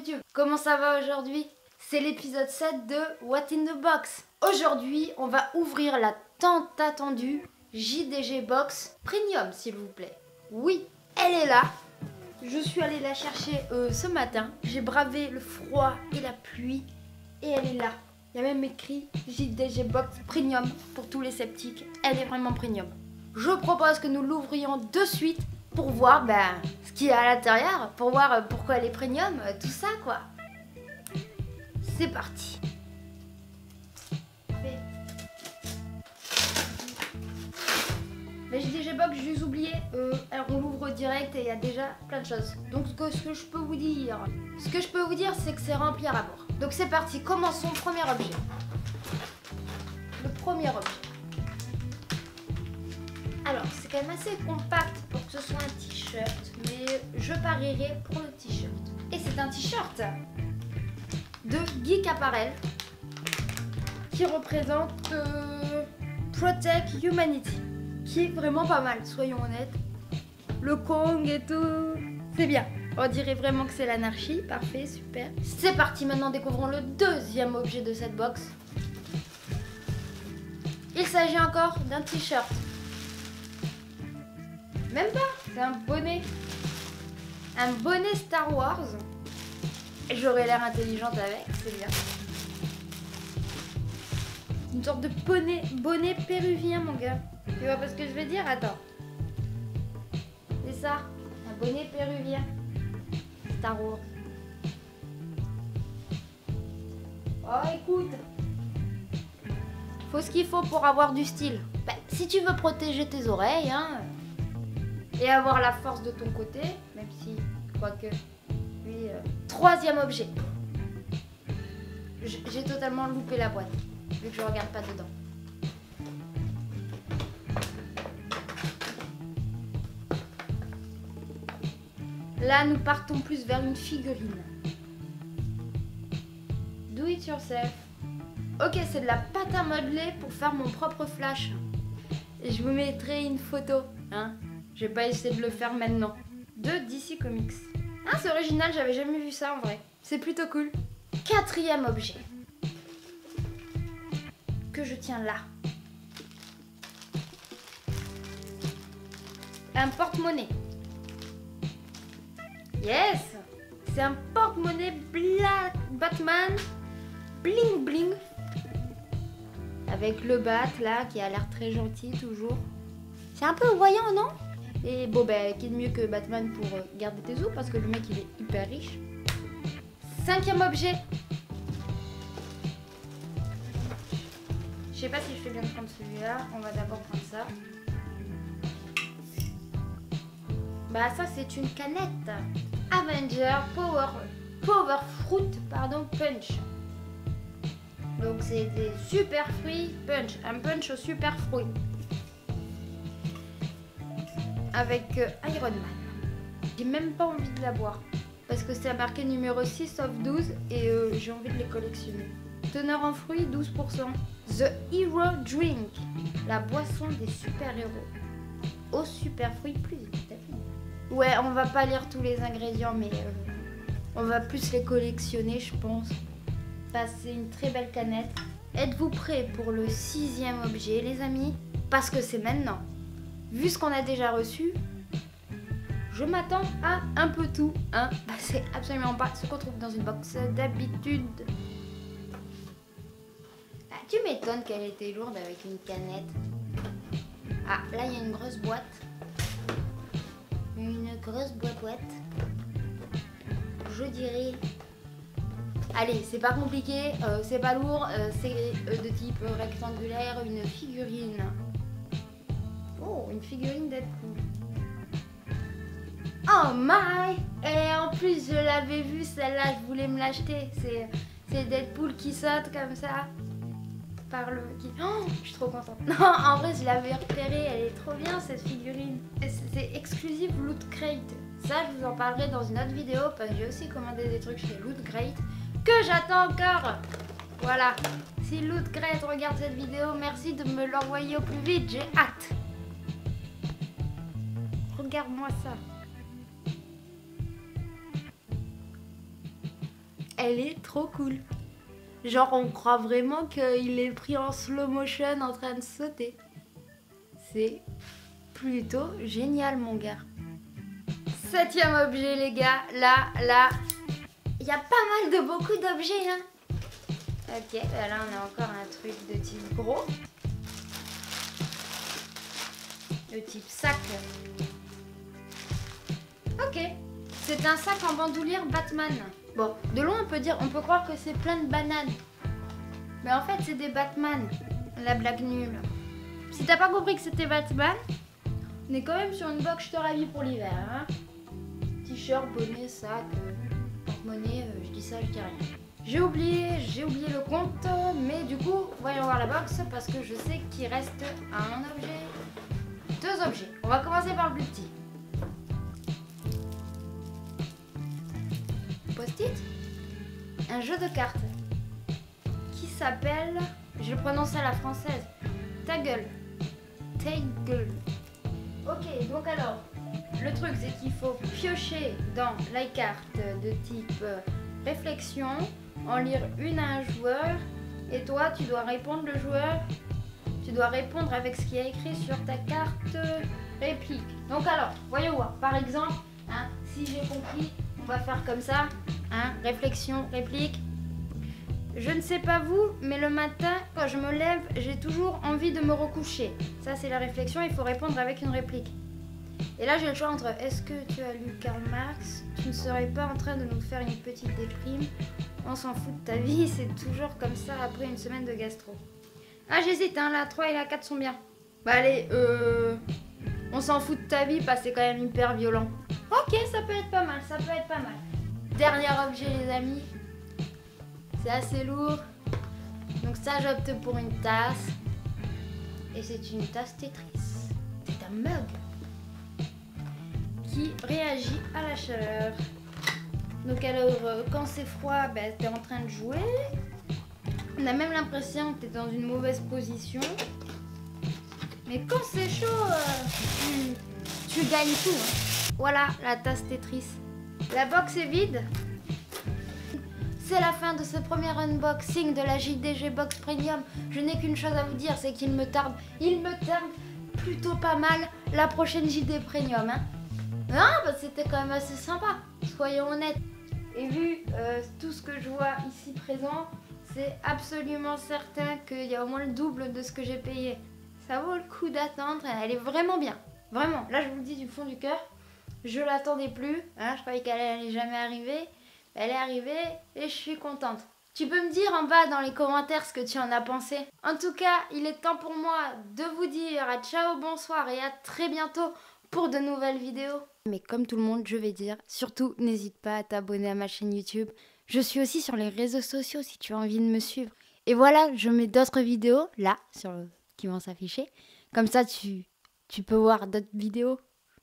YouTube. Comment ça va aujourd'hui? C'est l'épisode 7 de What in the Box. Aujourd'hui, on va ouvrir la tant attendue JDG Box Premium, s'il vous plaît. Oui, elle est là. Je suis allée la chercher ce matin. J'ai bravé le froid et la pluie et elle est là. Il y a même écrit JDG Box Premium pour tous les sceptiques. Elle est vraiment premium. Je propose que nous l'ouvrions de suite pour voir ce qu'il y a à l'intérieur, pour voir pourquoi elle est premium, tout ça quoi. C'est parti. La JDG Box, j'ai juste oublié, alors on l'ouvre direct et il y a déjà plein de choses. Donc ce que je peux vous dire, c'est que c'est rempli à rapport. Donc c'est parti, commençons. Premier objet. Le premier objet. Alors c'est quand même assez compact pour que ce soit un t-shirt, mais je parierais pour le t-shirt. Et c'est un t-shirt de Geek Apparel qui représente Protect Humanity, qui est vraiment pas mal, soyons honnêtes. Le Kong et tout, c'est bien. On dirait vraiment que c'est l'anarchie, parfait, super. C'est parti, maintenant découvrons le deuxième objet de cette box. Il s'agit encore d'un t-shirt. Même pas, c'est un bonnet. Un bonnet Star Wars. J'aurais l'air intelligente avec, c'est bien. Une sorte de bonnet péruvien, mon gars. Tu vois pas ce que je veux dire? Attends. C'est ça, un bonnet péruvien. Star Wars. Oh, écoute. Faut ce qu'il faut pour avoir du style. Si tu veux protéger tes oreilles, hein, et avoir la force de ton côté, même si, quoique, lui... Troisième objet. J'ai totalement loupé la boîte, vu que je regarde pas dedans. Là, nous partons plus vers une figurine. Do it yourself. Ok, c'est de la pâte à modeler pour faire mon propre flash. Et je vous mettrai une photo, hein. Je vais pas essayer de le faire maintenant. De DC Comics. Ah, c'est original, j'avais jamais vu ça en vrai. C'est plutôt cool. Quatrième objet. Que je tiens là. Un porte-monnaie. Yes! C'est un porte-monnaie Batman bling bling. Avec le bat là qui a l'air très gentil toujours. C'est un peu voyant, non? Et bon, qui de mieux que Batman pour garder tes os parce que le mec il est hyper riche. Cinquième objet. Je sais pas si je fais bien de prendre celui-là. On va d'abord prendre ça. Ça c'est une canette. Avenger Power Fruit Punch. Donc c'est des super fruits punch. Un punch au super fruit. Avec Iron Man. J'ai même pas envie de la boire. Parce que c'est marqué numéro 6 of 12 et j'ai envie de les collectionner. Teneur en fruits 12%. The Hero Drink. La boisson des super-héros. Aux super fruits plus vitamines. Ouais, on va pas lire tous les ingrédients, mais on va plus les collectionner, je pense. C'est une très belle canette. Êtes-vous prêts pour le sixième objet, les amis? Parce que c'est maintenant. Vu ce qu'on a déjà reçu, je m'attends à un peu tout, hein. C'est absolument pas ce qu'on trouve dans une box d'habitude. Tu m'étonnes qu'elle était lourde avec une canette. Ah, là il y a une grosse boîte. Une grosse boîte. Je dirais... Allez, c'est pas compliqué, c'est pas lourd, c'est de type rectangulaire, une figurine. Oh, une figurine Deadpool. Oh my! Et en plus, je l'avais vue, celle-là, je voulais me l'acheter. C'est Deadpool qui saute comme ça. Oh, je suis trop contente. Non, en vrai, je l'avais repérée, elle est trop bien cette figurine. C'est exclusive Loot Crate. Ça, je vous en parlerai dans une autre vidéo parce que j'ai aussi commandé des trucs chez Loot Crate que j'attends encore. Voilà. Si Loot Crate regarde cette vidéo, merci de me l'envoyer au plus vite, j'ai hâte. Regarde-moi ça. elle est trop cool. Genre, on croit vraiment qu'il est pris en slow motion en train de sauter. C'est plutôt génial, mon gars. 7e objet, les gars. Là, il y a pas mal de beaucoup d'objets, hein. Ok, bah là, on a encore un truc de type gros. De type sac. Ok, c'est un sac en bandoulière Batman. Bon, de loin, on peut croire que c'est plein de bananes. Mais en fait, c'est des Batman. La blague nulle. Si t'as pas compris que c'était Batman, on est quand même sur une box Je te ravis pour l'hiver. Hein. T-shirt, bonnet, sac, porte-monnaie, je dis ça, je dis rien. J'ai oublié le compte, mais du coup, voyons voir la box parce que je sais qu'il reste un objet, 2 objets. On va commencer par le plus petit. Post-it, un jeu de cartes qui s'appelle, je le prononce à la française, Ta gueule. Ta gueule. Ok, donc alors, le truc c'est qu'il faut piocher dans la carte de type réflexion, en lire une à un joueur, et toi tu dois répondre le joueur, tu dois répondre avec ce qui est écrit sur ta carte réplique. Donc alors, voyons voir, par exemple, hein, si j'ai compris, on va faire comme ça, hein, réflexion, réplique. Je ne sais pas vous, mais le matin, quand je me lève, j'ai toujours envie de me recoucher. Ça, c'est la réflexion, il faut répondre avec une réplique. Et là, j'ai le choix entre est-ce que tu as lu Karl Marx? Tu ne serais pas en train de nous faire une petite déprime? On s'en fout de ta vie, c'est toujours comme ça après une semaine de gastro. Ah, j'hésite, hein, la 3 et la 4 sont bien. Bah allez, on s'en fout de ta vie parce que c'est quand même hyper violent. Ok, ça peut être pas mal, ça peut être pas mal. Dernier objet, les amis. C'est assez lourd. Donc ça, j'opte pour une tasse. Et c'est une tasse Tetris. C'est un mug qui réagit à la chaleur. Donc alors, quand c'est froid, ben, t'es en train de jouer. On a même l'impression que t'es dans une mauvaise position. Mais quand c'est chaud, tu gagnes tout. Hein. Voilà, la tasse Tetris. La box est vide. C'est la fin de ce premier unboxing de la JDG Box Premium. Je n'ai qu'une chose à vous dire, c'est qu'il me tarde plutôt pas mal la prochaine JD Premium. Hein. Non, bah, c'était quand même assez sympa, soyons honnêtes. Et vu tout ce que je vois ici présent, c'est absolument certain qu'il y a au moins le double de ce que j'ai payé. Ça vaut le coup d'attendre, elle est vraiment bien. Vraiment, là je vous le dis du fond du cœur, je l'attendais plus. Hein, je croyais qu'elle allait jamais arriver. Elle est arrivée et je suis contente. Tu peux me dire en bas dans les commentaires ce que tu en as pensé. En tout cas, il est temps pour moi de vous dire ciao, bonsoir et à très bientôt pour de nouvelles vidéos. Mais comme tout le monde, je vais dire, surtout n'hésite pas à t'abonner à ma chaîne YouTube. Je suis aussi sur les réseaux sociaux si tu as envie de me suivre. Et voilà, je mets d'autres vidéos là qui vont s'afficher. Comme ça, tu peux voir d'autres vidéos.